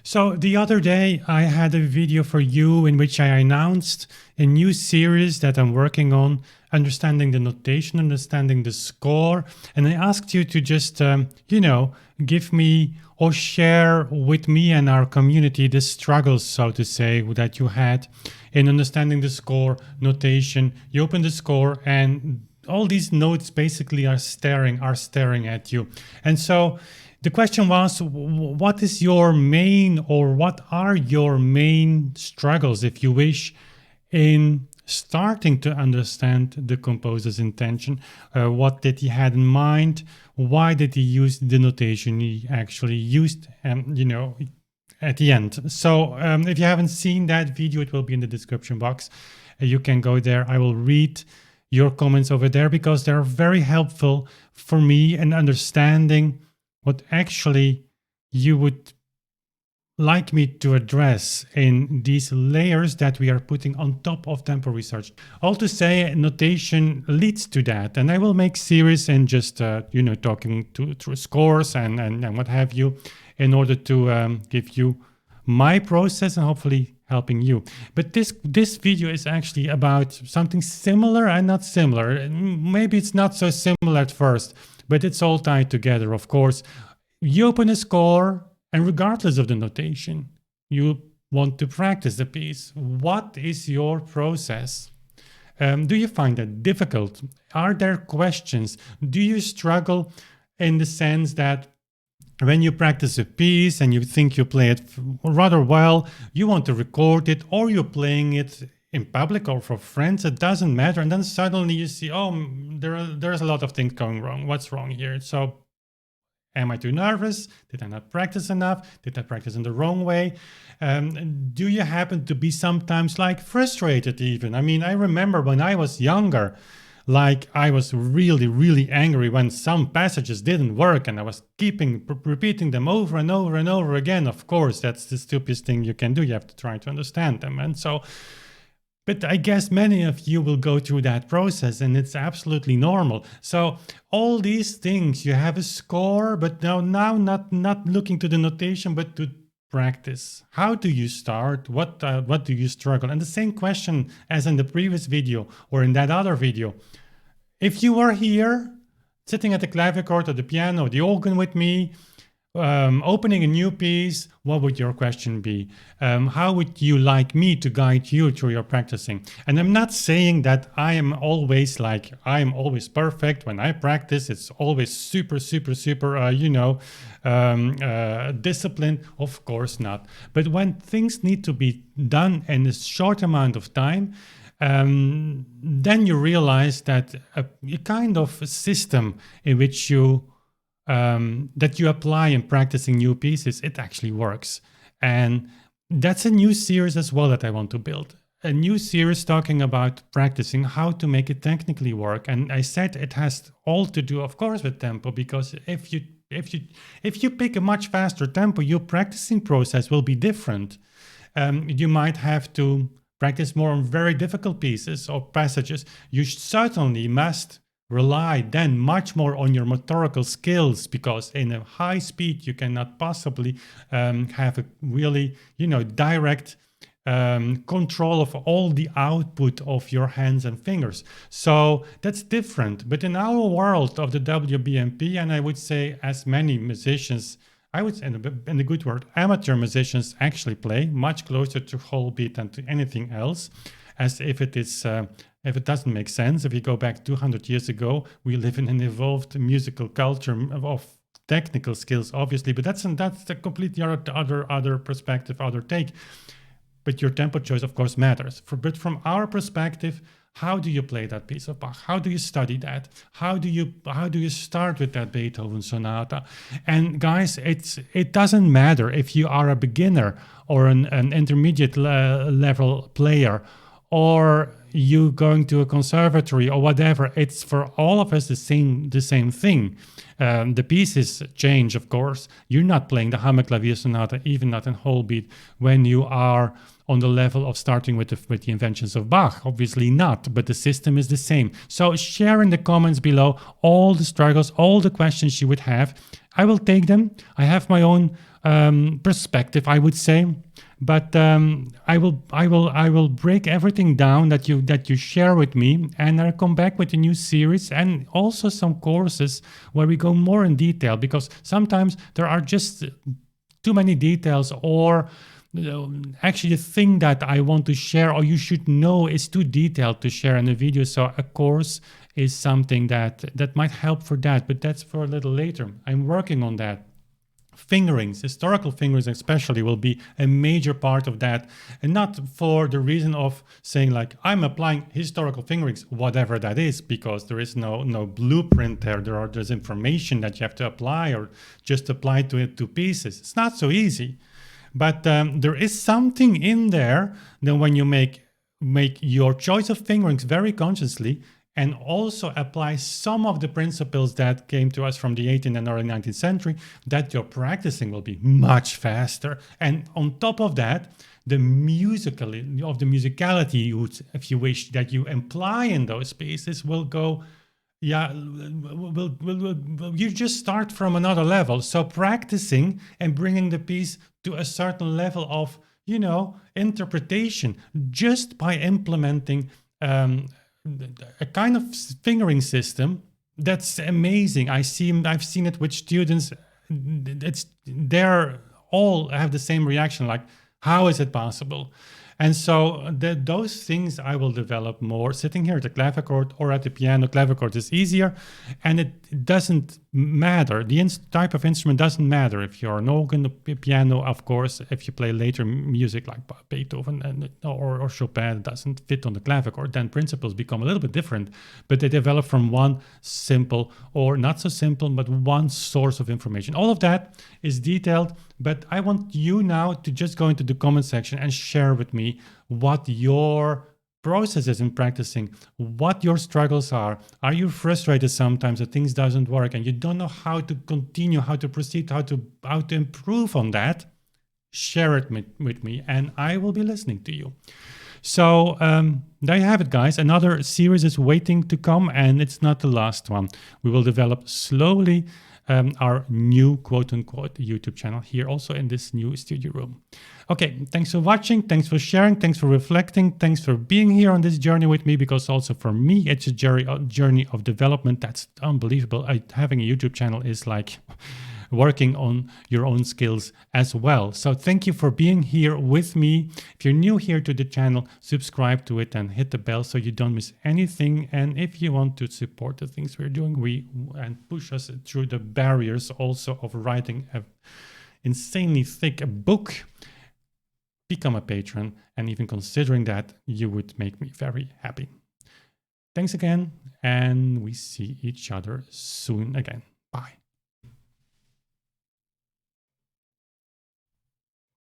So the other day I had a video for you in which I announced a new series that I'm working on, understanding the notation, understanding the score. And I asked you to just, give me or share with me and our community the struggles, so to say, that you had in understanding the score, notation. You open the score and all these notes basically are staring at you. And so the question was, what is your main, or what are your main struggles, if you wish, in starting to understand the composer's intention? What did he had in mind? Why did he use the notation he actually used, at the end? So if you haven't seen that video, it will be in the description box. You can go there. I will read your comments over there because they're very helpful for me in understanding what actually you would like me to address in these layers that we are putting on top of tempo research. All to say, notation leads to that, and I will make series and just talking through scores and what have you, in order to give you my process and hopefully helping you. But this video is actually about something similar and not similar. Maybe it's not so similar at first, but it's all tied together, of course. You open a score, and regardless of the notation, you want to practice the piece. What is your process? Do you find that difficult? Are there questions? Do you struggle in the sense that when you practice a piece and you think you play it rather well, you want to record it, or you're playing it in public or for friends, it doesn't matter. And then suddenly you see, there's a lot of things going wrong. What's wrong here? So am I too nervous? Did I not practice enough? Did I practice in the wrong way? Do you happen to be sometimes frustrated even? I mean, I remember when I was younger, I was really, really angry when some passages didn't work, and I was repeating them over and over and over again. Of course, that's the stupidest thing you can do. You have to try to understand them. And so, but I guess many of you will go through that process, and it's absolutely normal. So all these things, you have a score, but now not looking to the notation, but to practice. How do you start? What do you struggle? And the same question as in the previous video or in that other video. If you were here, sitting at the clavichord or the piano or the organ with me, opening a new piece, what would your question be? How would you like me to guide you through your practicing? And I'm not saying that I am always perfect when I practice. It's always super disciplined. Of course not. But when things need to be done in a short amount of time, then you realize that a kind of system in which that you apply in practicing new pieces, it actually works. And that's a new series as well that I want to build. A new series talking about practicing how to make it technically work. And I said it has all to do, of course, with tempo, because if you pick a much faster tempo, your practicing process will be different. You might have to practice more on very difficult pieces or passages. You certainly must rely then much more on your motorical skills, because in a high speed you cannot possibly have a really direct control of all the output of your hands and fingers. So that's different. But in our world of the WBMP, and I would say as many musicians, I would say in a good word, amateur musicians actually play much closer to whole beat than to anything else, as if it is if it doesn't make sense. If you go back 200 years ago, we live in an evolved musical culture of technical skills, obviously, but that's a completely other perspective, other take. But your tempo choice, of course, matters. But from our perspective, how do you play that piece of Bach? How do you study that? How do you start with that Beethoven sonata? And guys, it doesn't matter if you are a beginner or an intermediate level player, or you going to a conservatory or whatever. It's for all of us the same thing. The pieces change, of course. You're not playing the Hammerklavier sonata, even not in whole beat, when you are on the level of starting with the inventions of Bach. Obviously not, but the system is the same. So share in the comments below all the struggles, all the questions you would have. I will take them. I have my own perspective, I would say. But I will break everything down that you share with me, and I'll come back with a new series and also some courses where we go more in detail, because sometimes there are just too many details, or actually the thing that I want to share or you should know is too detailed to share in a video. So a course is something that might help for that, but that's for a little later. I'm working on that. Fingerings, historical fingerings especially, will be a major part of that, and not for the reason of saying like I'm applying historical fingerings, whatever that is, because there is no blueprint there. There's information that you have to apply, or just apply to it to pieces. It's not so easy, but there is something in there that when you make your choice of fingerings very consciously, and also apply some of the principles that came to us from the 18th and early 19th century, that your practicing will be much faster. And on top of that, the musicality, if you wish, that you imply in those pieces will go, you just start from another level. So practicing and bringing the piece to a certain level of, interpretation, just by implementing a kind of fingering system, that's amazing. I've seen it with students. They're all have the same reaction, like, how is it possible? And so those things I will develop more sitting here at the clavichord or at the piano. Clavichord is easier, and it doesn't matter. The type of instrument doesn't matter. If you're an organ, a piano, of course, if you play later music like Beethoven or Chopin, it doesn't fit on the clavichord, then principles become a little bit different, but they develop from one simple, or not so simple, but one source of information. All of that is detailed, but I want you now to just go into the comment section and share with me what your process is in practicing, what your struggles are. Are you frustrated sometimes that things doesn't work and you don't know how to continue, how to proceed, how to improve on that? Share it with me, and I will be listening to you. So there you have it, guys. Another series is waiting to come, and it's not the last one. We will develop slowly our new quote-unquote YouTube channel here, also in this new studio room. Okay, thanks for watching, thanks for sharing, thanks for reflecting, thanks for being here on this journey with me, because also for me it's a journey of development. That's unbelievable. Having a YouTube channel is like working on your own skills as well. So thank you for being here with me. If you're new here to the channel, subscribe to it and hit the bell so you don't miss anything. And if you want to support the things we're doing, and push us through the barriers also of writing an insanely thick book, become a patron, and even considering that, you would make me very happy. Thanks again, and we see each other soon again. Bye.